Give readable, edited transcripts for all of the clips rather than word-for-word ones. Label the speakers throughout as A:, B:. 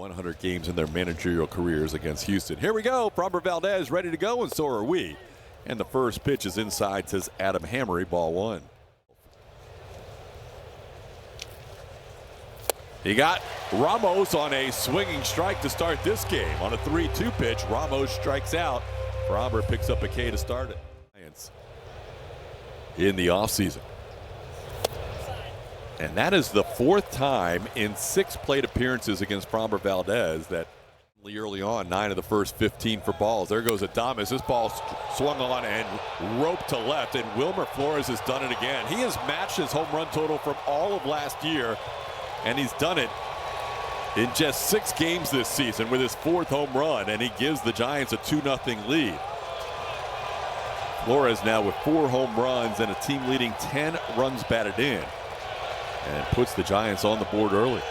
A: 100 games in their managerial careers against Houston. Here we go. Framber Valdez ready to go, and so are we. And the first pitch is inside, says Adam Hammery, ball one. He got Ramos on a swinging strike to start this game. On a 3-2 pitch, Ramos strikes out. Framber picks up a K to start it. In the offseason. And that is the fourth time in 6 plate appearances against Framber Valdez that early on, 9 of the first 15 for balls. There goes Adames. This ball swung on and roped to left, and Wilmer Flores has done it again. He has matched his home run total from all of last year, and he's done it in just 6 games this season with his 4th home run, and he gives the Giants a 2-0 lead. Flores now with 4 home runs and a team leading 10 runs batted in, and puts the Giants on the board early.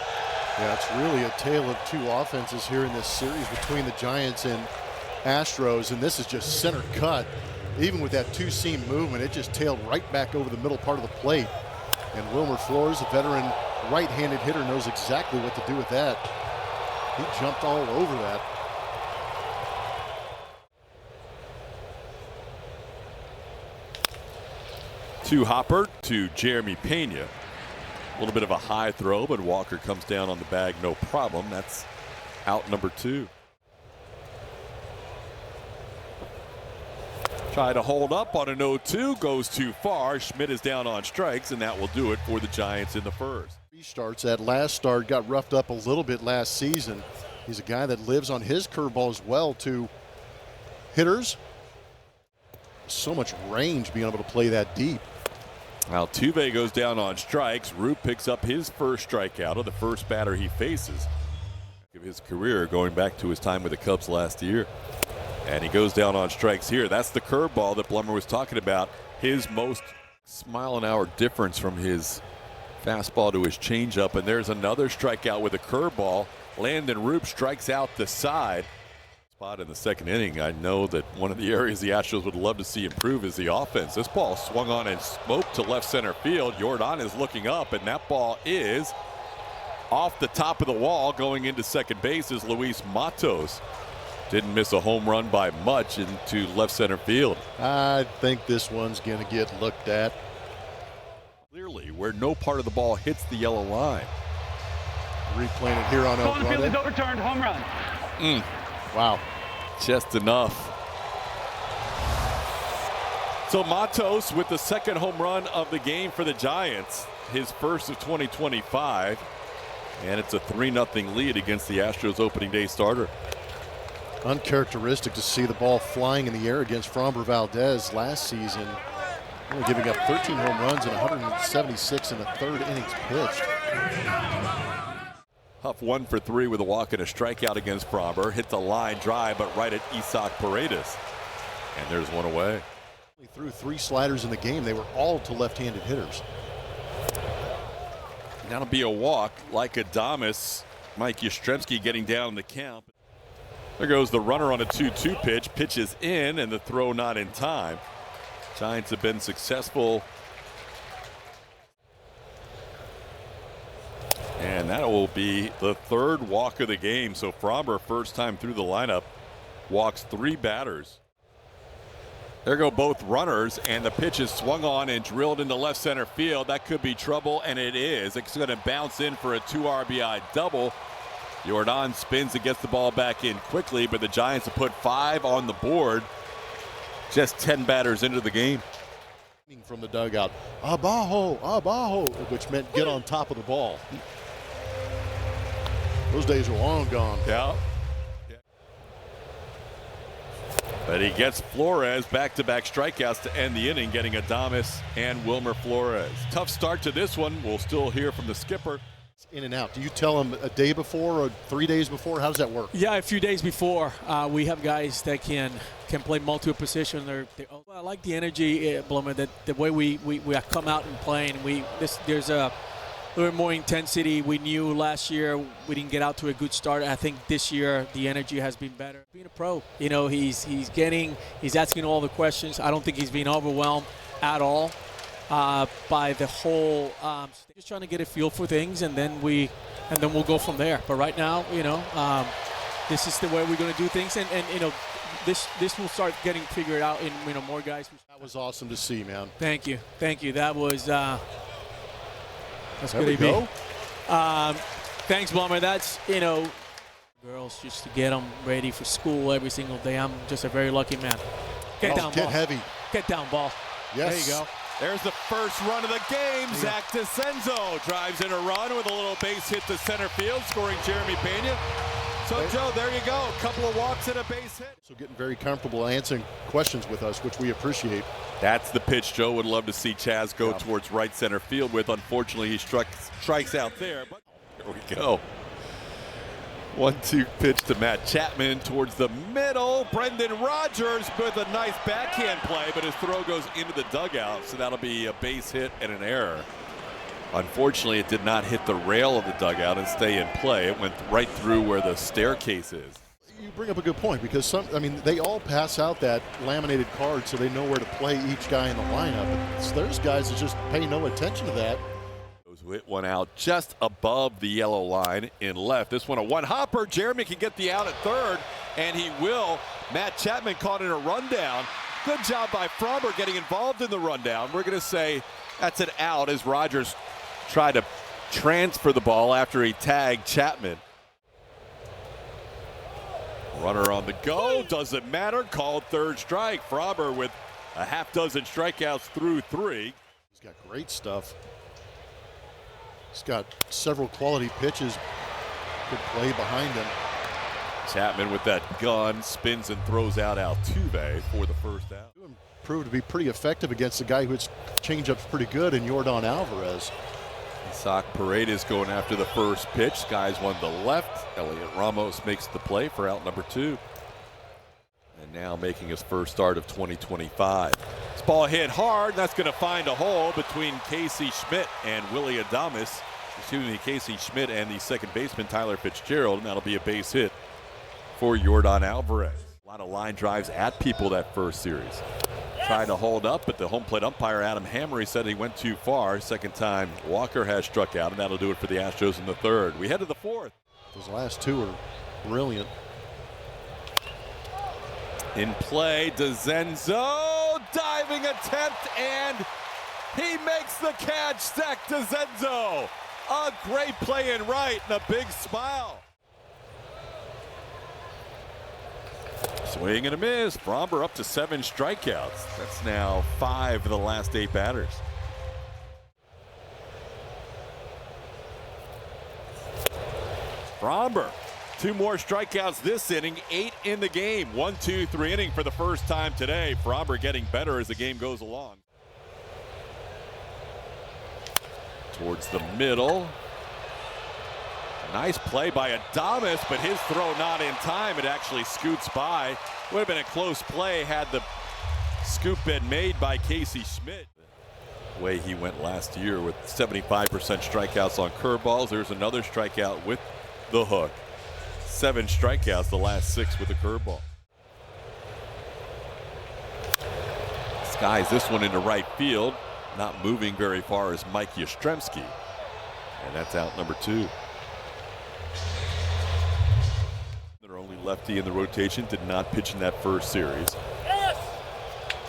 B: Yeah, it's really a tale of 2 offenses here in this series between the Giants and Astros, and this is just center cut. Even with that 2-seam movement, it just tailed right back over the middle part of the plate. And Wilmer Flores, a veteran right-handed hitter, knows exactly what to do with that. He jumped all over that.
A: To Hopper, to Jeremy Pena. A little bit of a high throw, but Walker comes down on the bag, no problem. That's out number 2. Try to hold up on an 0-2, goes too far. Schmidt is down on strikes, and that will do it for the Giants in the first.
B: Restarts. That last start got roughed up a little bit last season. He's a guy that lives on his curveball as well to hitters. So much range being able to play that deep.
A: Altuve goes down on strikes. Roop picks up his first strikeout of the first batter he faces of his career, going back to his time with the Cubs last year. And he goes down on strikes here. That's the curveball that Blummer was talking about. His most mile-an-hour difference from his fastball to his changeup. And there's another strikeout with a curveball. Landon Roop strikes out the side. Spot in the second inning. I know that one of the areas the Astros would love to see improve is the offense. This ball swung on and smoked to left center field. Jordan is looking up, and that ball is off the top of the wall. Going into second base is Luis Matos. Didn't miss a home run by much into left center field.
B: I think this one's going to get looked at.
A: Clearly, where no part of the ball hits the yellow line.
B: Replaying it here on El Grande.
C: Field is overturned, home run.
B: Wow.
A: Just enough. So Matos with the 2nd home run of the game for the Giants, his first of 2025, and it's a 3-0 lead against the Astros opening day starter.
B: Uncharacteristic to see the ball flying in the air against Framber Valdez last season. Only giving up 13 home runs and 176 in the 3rd innings pitched.
A: Huff 1 for 3 with a walk and a strikeout against Framber. Hit the line drive, but right at Isaac Paredes. And there's one away.
B: He threw 3 sliders in the game. They were all to left-handed hitters.
A: That'll be a walk like Adames. Mike Yastrzemski getting down the count. There goes the runner on a 2-2 pitch. Pitches in, and the throw not in time. Giants have been successful. And that will be the 3rd walk of the game. So Framber, first time through the lineup, walks 3 batters. There go both runners, and the pitch is swung on and drilled into left center field. That could be trouble, and it is. It's going to bounce in for a 2 RBI double. Jordan spins and gets the ball back in quickly, but the Giants have put 5 on the board. Just 10 batters into the game.
B: From the dugout, abajo, abajo, which meant get on top of the ball. Those days are long gone.
A: Yeah. But he gets Flores back-to-back strikeouts to end the inning, getting Adames and Wilmer Flores. Tough start to this one. We'll still hear from the skipper.
B: In and out. Do you tell him a day before or 3 days before? How does that work?
D: Yeah, a few days before. We have guys that can play multiple positions. I like the energy, Blummer, that the way we come out and play, and there's a little more intensity. We knew last year we didn't get out to a good start. I think this year the energy has been better. Being a pro, he's asking all the questions. I don't think he's being overwhelmed at all. by the whole. Just trying to get a feel for things, and then we'll go from there. But right now, this is the way we're going to do things, and this will start getting figured out in more guys.
B: That was awesome to see, man.
D: Thank you. That was that's
B: there
D: good.
B: We go.
D: Thanks, Blummer. That's girls just to get them ready for school every single day. I'm just a very lucky man. Get down,
B: get
D: ball.
B: heavy.
D: Get down, ball.
B: Yes.
D: There you go.
A: There's the first run of the game. Zach DeCenzo drives in a run with a little base hit to center field, scoring Jeremy Pena. So, Joe, there you go. A couple of walks and a base hit.
B: So getting very comfortable answering questions with us, which we appreciate.
A: That's the pitch Joe would love to see Chaz go towards right center field with. Unfortunately, he strikes out there. But here we go. 1-2 pitch to Matt Chapman towards the middle. Brendan Rodgers with a nice backhand play, but his throw goes into the dugout, so that'll be a base hit and an error. Unfortunately, it did not hit the rail of the dugout and stay in play. It went right through where the staircase is.
B: You bring up a good point because they all pass out that laminated card so they know where to play each guy in the lineup. But there's guys that just pay no attention to that.
A: Hit one out just above the yellow line in left. This one a one-hopper. Jeremy can get the out at third, and he will. Matt Chapman caught in a rundown. Good job by Fromber getting involved in the rundown. We're going to say that's an out as Rodgers tried to transfer the ball after he tagged Chapman. Runner on the go. Doesn't matter. Called third strike. Fromber with a half dozen strikeouts through 3.
B: He's got great stuff. He's got several quality pitches. Good play behind him.
A: Chapman with that gun spins and throws out Altuve for the first out.
B: Proved to be pretty effective against a guy who hits changeups pretty good in Yordan Alvarez.
A: Isaac Paredes going after the first pitch. Skies one to left. Elliot Ramos makes the play for out number 2. And now making his first start of 2025. This ball hit hard. That's going to find a hole between Casey Schmidt and Willie Adames. Excuse me, Casey Schmidt and the second baseman Tyler Fitzgerald, and that'll be a base hit for Yordan Alvarez. A lot of line drives at people that first series. Trying to hold up, but the home plate umpire Adam Hammery said he went too far. Second time Walker has struck out, and that'll do it for the Astros in the third. We head to the fourth.
B: Those last two are brilliant.
A: In play, DeCenzo, diving attempt, and he makes the catch. Zach DeCenzo, a great play in right and a big smile. Swing and a miss. Fromber up to 7 strikeouts. That's now 5 of the last 8 batters. Fromber, 2 more strikeouts this inning, 8 in the game. 1-2-3 inning for the first time today. Fromber getting better as the game goes along. Towards the middle. Nice play by Adames, but his throw not in time. It actually scoots by. Would have been a close play had the scoop been made by Casey Schmidt. The way he went last year with 75% strikeouts on curveballs. There's another strikeout with the hook. 7 strikeouts, the last 6 with the curveball. Skies this one into right field. Not moving very far is Mike Yastrzemski. And that's out number 2. Their only lefty in the rotation did not pitch in that first series.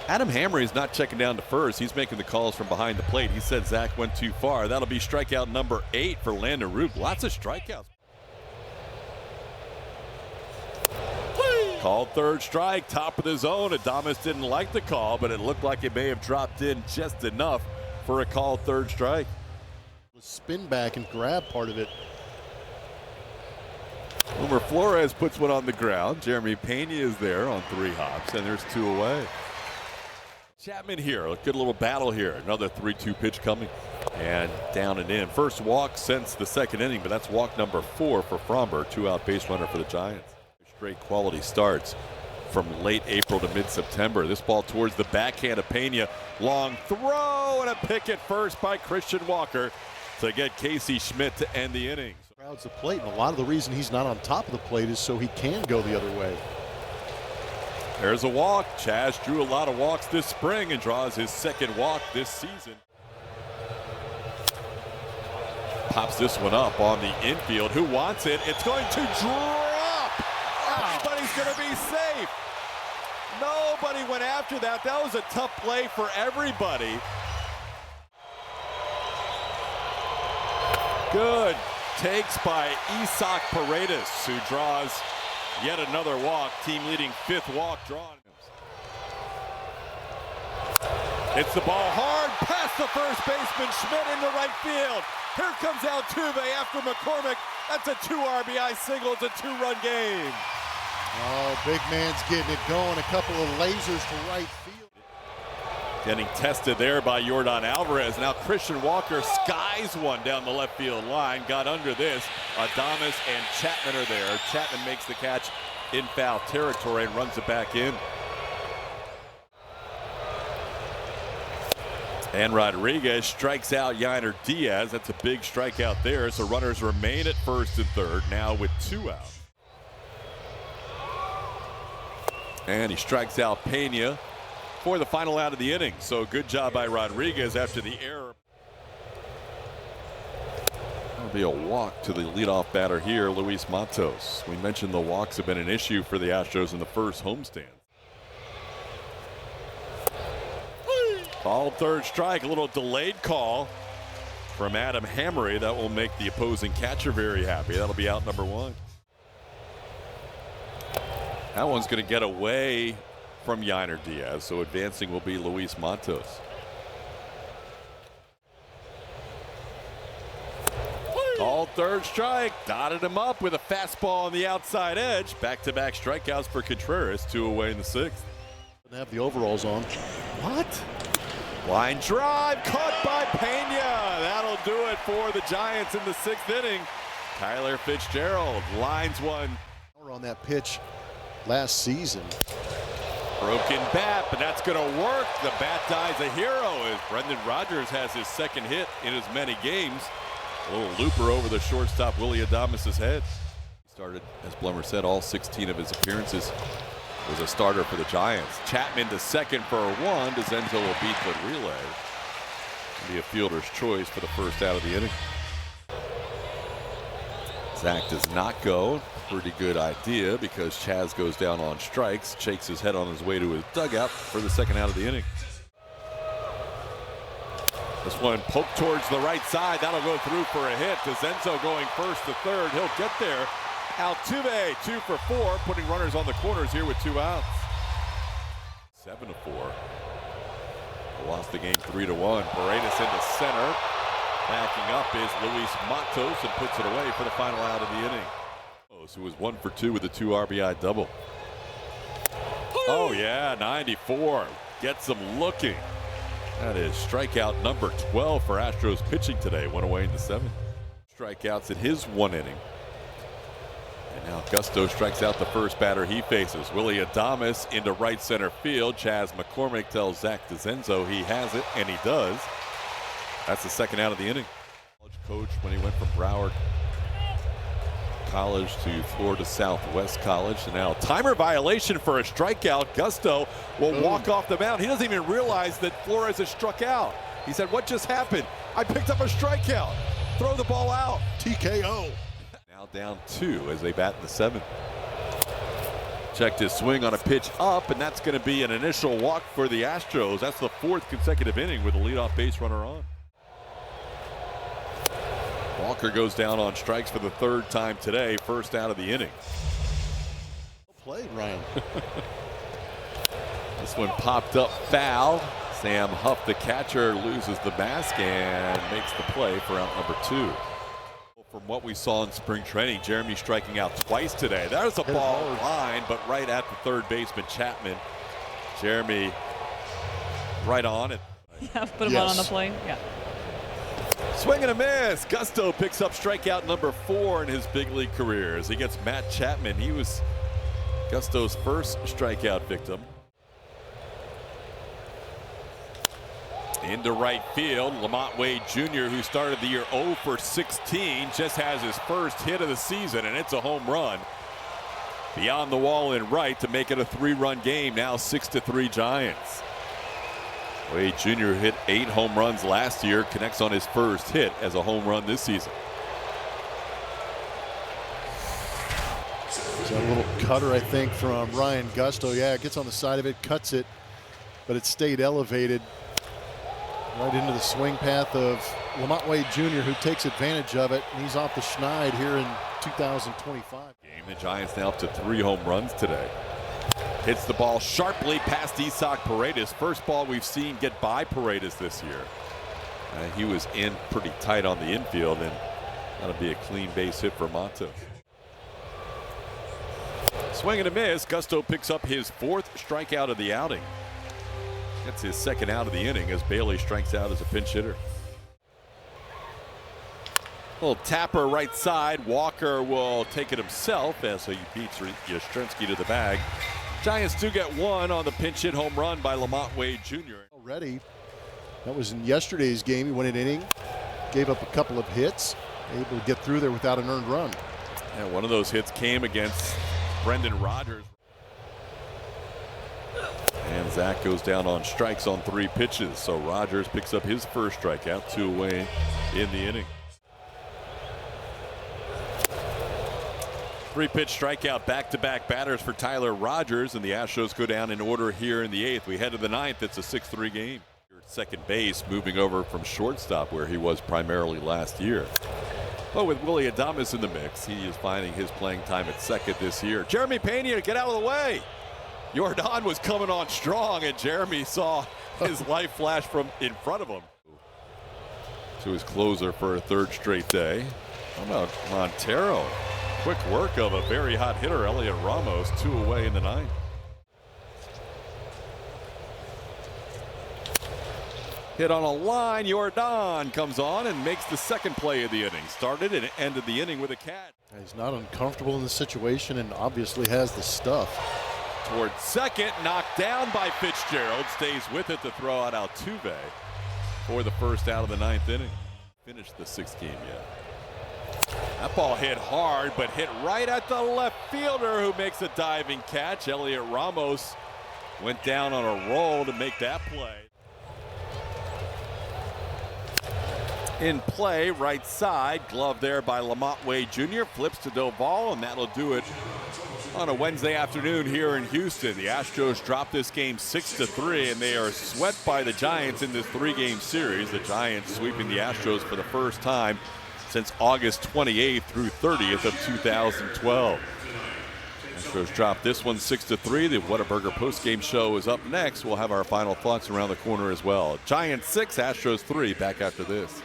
A: Adam Hammery is not checking down to first. He's making the calls from behind the plate. He said Zach went too far. That'll be strikeout number 8 for Landon Root. Lots of strikeouts. Called third strike, top of the zone. Adames didn't like the call, but it looked like it may have dropped in just enough for a called third strike.
B: Spin back and grab part of it.
A: Homer Flores puts one on the ground. Jeremy Pena is there on 3 hops, and there's 2 away. Chapman here, a good little battle here. Another 3-2 pitch coming, and down and in. First walk since the second inning, but that's walk number 4 for Fromber, 2-out base runner for the Giants. Straight quality starts from late April to mid-September. This ball towards the backhand of Pena. Long throw and a pick at first by Christian Walker to get Casey Schmidt to end the innings.
B: Crowds the plate, and a lot of the reason he's not on top of the plate is so he can go the other way.
A: There's a walk. Chaz drew a lot of walks this spring and draws his second walk this season. pops this one up on the infield. Who wants it? It's going to drop. Everybody's going to be safe. Nobody went after that. That was a tough play for everybody. Good takes by Isaac Paredes, who draws yet another walk, team-leading 5th walk drawn. Hits the ball hard, past the first baseman, Schmidt into right field. Here comes Altuve after McCormick. That's a 2 RBI single. It's a 2-run game.
B: Oh, big man's getting it going. A couple of lasers to right field.
A: Getting tested there by Yordan Alvarez. Now Christian Walker skies one down the left field line. Got under this. Adames and Chapman are there. Chapman makes the catch in foul territory and runs it back in. And Rodriguez strikes out Yainer Diaz. That's a big strikeout there. So runners remain at first and third now with 2 outs. And he strikes out Pena for the final out of the inning. So good job by Rodriguez after the error. That'll be a walk to the leadoff batter here, Luis Matos. We mentioned the walks have been an issue for the Astros in the first homestand. Called third strike, a little delayed call from Adam Hammery. That will make the opposing catcher very happy. That'll be out number 1. That one's going to get away from Yainer Diaz, so advancing will be Luis Matos. Called third strike, dotted him up with a fastball on the outside edge. Back-to-back strikeouts for Contreras, 2 away in the 6th.
B: Didn't have the overalls on.
A: What? Line drive caught by Pena. That'll do it for the Giants in the 6th inning. Tyler Fitzgerald lines one.
B: On that pitch last season.
A: Broken bat, but that's going to work. The bat dies a hero as Brendan Rodgers has his 2nd hit in as many games. A little looper over the shortstop Willy Adames' head. He started, as Blummer said, all 16 of his appearances. Was a starter for the Giants. Chapman to second for a 1. DeZenzo will beat the relay. It'll be a fielder's choice for the first out of the inning. Zach does not go. Pretty good idea because Chaz goes down on strikes, shakes his head on his way to his dugout for the 2nd out of the inning. This one poked towards the right side. That'll go through for a hit. DeZenzo going first to third. He'll get there. Altuve 2 for 4, putting runners on the corners here with 2 outs. 7-4. Lost the game 3-1. Paredes into center. Backing up is Luis Matos and puts it away for the final out of the inning. Who was 1 for 2 with a 2 RBI double. Oh yeah, 94. Gets them looking. That is strikeout number 12 for Astros pitching today. 1 away in the 7th. Strikeouts in his 1 inning. And now Gusto strikes out the first batter he faces. Willy Adames into right center field. Chaz McCormick tells Zach DeZenzo he has it, and he does. That's the 2nd out of the inning. College coach when he went from Broward College to Florida Southwest College. And now timer violation for a strikeout. Gusto will walk off the mound. He doesn't even realize that Flores has struck out. He said, "What just happened? I picked up a strikeout. Throw the ball out."
B: TKO.
A: Now down 2 as they bat in the 7th. Checked his swing on a pitch up, and that's going to be an initial walk for the Astros. That's the 4th consecutive inning with a leadoff base runner on. Walker goes down on strikes for the 3rd time today, first out of the inning.
B: Well played, Ryan.
A: This one popped up foul. Sam Huff, the catcher, loses the mask and makes the play for out number 2. From what we saw in spring training, Jeremy striking out twice today. There's a ball line, but right at the 3rd baseman, Chapman. Jeremy right on it.
E: Yeah, put him on the plate. Yeah.
A: Swing and a miss. Gusto picks up strikeout number 4 in his big league career as he gets Matt Chapman. He was Gusto's first strikeout victim. Into right field, Lamont Wade Jr., who started the year 0 for 16, just has his first hit of the season, and it's a home run. Beyond the wall in right to make it a 3-run game, now 6-3 Giants. Wade Jr. hit 8 home runs last year, connects on his first hit as a home run this season.
B: It's a little cutter, I think, from Ryan Gusto. Yeah, it gets on the side of it, cuts it, but it stayed elevated right into the swing path of Lamont Wade Jr., who takes advantage of it, and he's off the schneid here in 2025.
A: The Giants now up to 3 home runs today. Hits the ball sharply past Isaac Paredes. First ball we've seen get by Paredes this year. He was in pretty tight on the infield, and that'll be a clean base hit for Matos. Swing and a miss. Gusto picks up his 4th strikeout of the outing. That's his 2nd out of the inning as Bailey strikes out as a pinch hitter. Little tapper right side. Walker will take it himself as he beats Yastrzemski to the bag. Giants do get 1 on the pinch hit home run by Lamont Wade Jr.
B: Already, that was in yesterday's game. He went an inning, gave up a couple of hits, able to get through there without an earned run.
A: And one of those hits came against Brendan Rodgers. And Zach goes down on strikes on 3 pitches. So Rodgers picks up his first strikeout, 2 away in the inning. 3-pitch strikeout, back-to-back batters for Tyler Rodgers, and the Astros go down in order here in the 8th. We head to the 9th. It's a 6-3 game. Second base, moving over from shortstop where he was primarily last year. But with Willy Adames in the mix, he is finding his playing time at second this year. Jeremy Pena, get out of the way. Jordan was coming on strong, and Jeremy saw his life flash from in front of him. To his closer for a 3rd straight day. How about Montero? Quick work of a very hot hitter, Elliot Ramos, 2 away in the 9th. Hit on a line, Jordan comes on and makes the 2nd play of the inning. Started and ended the inning with a catch.
B: He's not uncomfortable in the situation and obviously has the stuff.
A: Towards second, knocked down by Fitzgerald, stays with it to throw out Altuve for the 1st out of the 9th inning. Finished the 6th game yet. That ball hit hard, but hit right at the left fielder who makes a diving catch. Elliot Ramos went down on a roll to make that play. In play, right side, glove there by Lamont Wade Jr. Flips to Doval, and that'll do it on a Wednesday afternoon here in Houston. The Astros drop this game 6-3, and they are swept by the Giants in this 3-game series. The Giants sweeping the Astros for the first time since August 28th through 30th of 2012. Astros drop this one 6-3. The Whataburger postgame show is up next. We'll have our final thoughts around the corner as well. Giants 6, Astros 3, back after this.